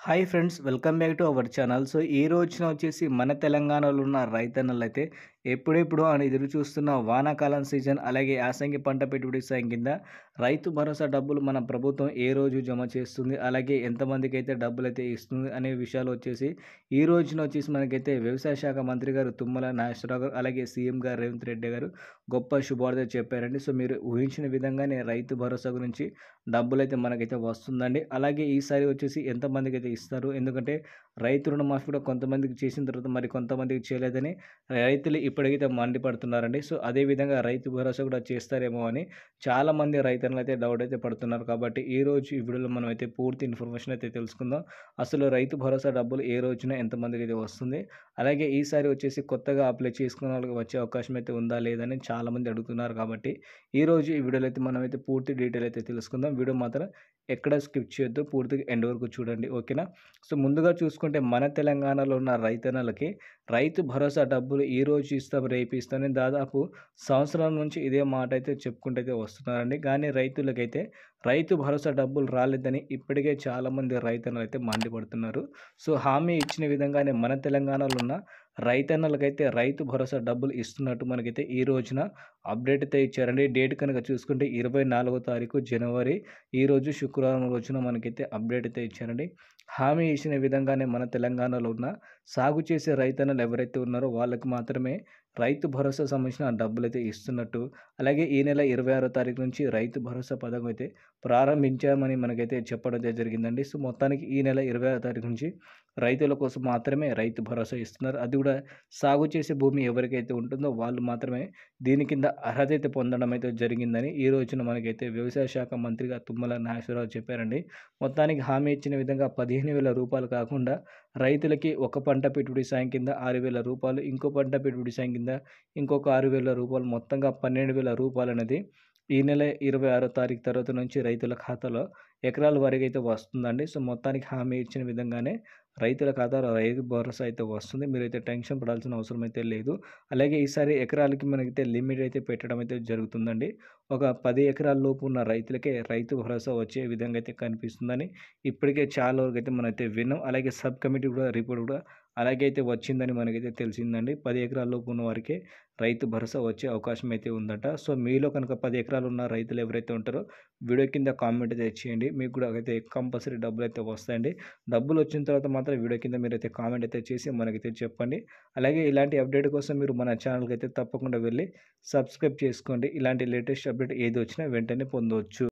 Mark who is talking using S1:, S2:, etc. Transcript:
S1: Hi friends, welcome back to our channel. So ఈ రోజున వచ్చేసి మన తెలంగాణలో ఉన్న రైతన్నలైతే ఎప్పుడెప్పుడు అని ఎదురు చూస్తున్న వానాకాలం సీజన్ అలాగే యాసంగి పంట పెట్టుబడి సాయం కింద రైతు భరోసా డబ్బులు మన ప్రభుత్వం ఏ రోజు జమ చేస్తుంది, అలాగే ఎంతమందికి అయితే డబ్బులు అయితే ఇస్తుంది అనే విషయాలు వచ్చేసి ఈ రోజున వచ్చేసి మనకైతే వ్యవసాయ శాఖ మంత్రి గారు తుమ్మల నాగేశ్వరరావు గారు అలాగే సీఎం గారు రేవంత్ రెడ్డి గారు గొప్ప శుభవార్త చెప్పారండి. సో మీరు ఊహించిన విధంగానే రైతు భరోసా గురించి డబ్బులు అయితే మనకైతే వస్తుందండి. అలాగే ఈసారి వచ్చేసి ఎంతమందికి అయితే ఇస్తారు, ఎందుకంటే రైతు రుణమాఫీ కూడా కొంతమందికి చేసిన తర్వాత మరి కొంతమందికి చేయలేదని రైతులు ఇప్పటికైతే మండిపడుతున్నారండి. సో అదేవిధంగా రైతు భరోసా కూడా చేస్తారేమో అని చాలామంది రైతన్నులు అయితే డౌట్ అయితే పడుతున్నారు. కాబట్టి ఈరోజు ఈ వీడియోలో మనం అయితే పూర్తి ఇన్ఫర్మేషన్ అయితే తెలుసుకుందాం. అసలు రైతు భరోసా డబ్బులు ఏ రోజున ఎంతమందికి అయితే వస్తుంది, అలాగే ఈసారి వచ్చేసి కొత్తగా అప్లై చేసుకున్న వాళ్ళకి వచ్చే అవకాశం అయితే ఉందా లేదని చాలామంది అడుగుతున్నారు. కాబట్టి ఈరోజు ఈ వీడియోలో అయితే మనం అయితే పూర్తి డీటెయిల్ అయితే తెలుసుకుందాం. వీడియో మాత్రం ఎక్కడ స్కిప్ చేయొద్దు, పూర్తిగా ఎండ్ వరకు చూడండి, ఓకేనా. సో ముందుగా చూసుకుంటే మన తెలంగాణలో ఉన్న రైతన్నలకి రైతు భరోసా డబ్బులు ఈ రోజు ఇస్తాం రేపు ఇస్తామని దాదాపు సంవత్సరం నుంచి ఇదే మాట అయితే చెప్పుకుంటూ అయితే వస్తున్నారండి. కానీ రైతులకైతే రైతు భరోసా డబ్బులు రాలేదని ఇప్పటికే చాలామంది రైతన్నలు అయితే మండిపడుతున్నారు. సో హామీ ఇచ్చిన విధంగానే మన తెలంగాణలో ఉన్న రైతన్నలకైతే రైతు భరోసా డబ్బులు ఇస్తున్నట్టు మనకైతే ఈ రోజున అప్డేట్ అయితే ఇచ్చారండి. డేట్ కనుక చూసుకుంటే 24వ తారీఖు జనవరి, ఈరోజు శుక్రవారం రోజున మనకైతే అప్డేట్ అయితే ఇచ్చారండి. హామీ ఇచ్చిన విధంగానే మన తెలంగాణలో ఉన్న సాగు చేసే రైతన్నలు ఎవరైతే ఉన్నారో వాళ్ళకి మాత్రమే రైతు భరోసా సంబంధించిన డబ్బులైతే ఇస్తున్నట్టు, అలాగే ఈ నెల 26వ తారీఖు నుంచి రైతు భరోసా పథకం అయితే ప్రారంభించామని మనకైతే చెప్పడం అయితే జరిగిందండి. సో మొత్తానికి ఈ నెల 26వ తారీఖు నుంచి రైతుల కోసం మాత్రమే రైతు భరోసా ఇస్తున్నారు. అది కూడా సాగు చేసే భూమి ఎవరికైతే ఉంటుందో వాళ్ళు మాత్రమే దీని కింద అర్హత అయితే పొందడం అయితే జరిగిందని ఈ రోజున మనకైతే వ్యవసాయ శాఖ మంత్రిగా తుమ్మల నాగేశ్వరరావు చెప్పారండి. మొత్తానికి హామీ ఇచ్చిన విధంగా 15,000 రూపాయలు కాకుండా రైతులకి ఒక పంట పెట్టుబడి సాయం కింద 6,000 రూపాయలు, ఇంకో పంట పెట్టుబడి సాయం కింద ఇంకొక 6,000 రూపాయలు, మొత్తంగా 12,000 రూపాయలు అనేది ఈ నెల 26వ తారీఖు తర్వాత నుంచి రైతుల ఖాతాలో ఎకరాల వారీగా అయితే వస్తుందండి. సో మొత్తానికి హామీ ఇచ్చిన విధంగానే రైతుల ఖాతాలో రైతు భరోసా అయితే వస్తుంది. మీరైతే టెన్షన్ పడాల్సిన అవసరం అయితే లేదు. అలాగే ఈసారి ఎకరాలకి మనకైతే లిమిట్ అయితే పెట్టడం అయితే జరుగుతుందండి. ఒక 10 ఎకరాల లోపు ఉన్న రైతులకే రైతు భరోసా వచ్చే విధంగా అయితే కనిపిస్తుందని ఇప్పటికే చాలా వరకు అయితే మనమైతే విన్నాం. అలాగే సబ్ కమిటీ కూడా రిపోర్ట్ కూడా అలాగే అయితే వచ్చిందని మనకైతే తెలిసిందండి. 10 ఎకరాల లోపు ఉన్న వారికే రైతు భరోసా వచ్చే అవకాశం అయితే ఉందట. సో మీలో కనుక 10 ఎకరాలు ఉన్న రైతులు ఎవరైతే ఉంటారో వీడియో కింద కామెంట్ అయితే చేయండి. మీకు కూడా అయితే కంపల్సరీ డబ్బులు అయితే వస్తాయండి. డబ్బులు వచ్చిన తర్వాత మాత్రం వీడియో కింద మీరైతే కామెంట్ అయితే చేసి మనకైతే చెప్పండి. అలాగే ఇలాంటి అప్డేట్ కోసం మీరు మన ఛానల్కి అయితే తప్పకుండా వెళ్ళి సబ్స్క్రైబ్ చేసుకోండి. ఇలాంటి లేటెస్ట్ అప్డేట్ ఏది వచ్చినా వెంటనే పొందవచ్చు.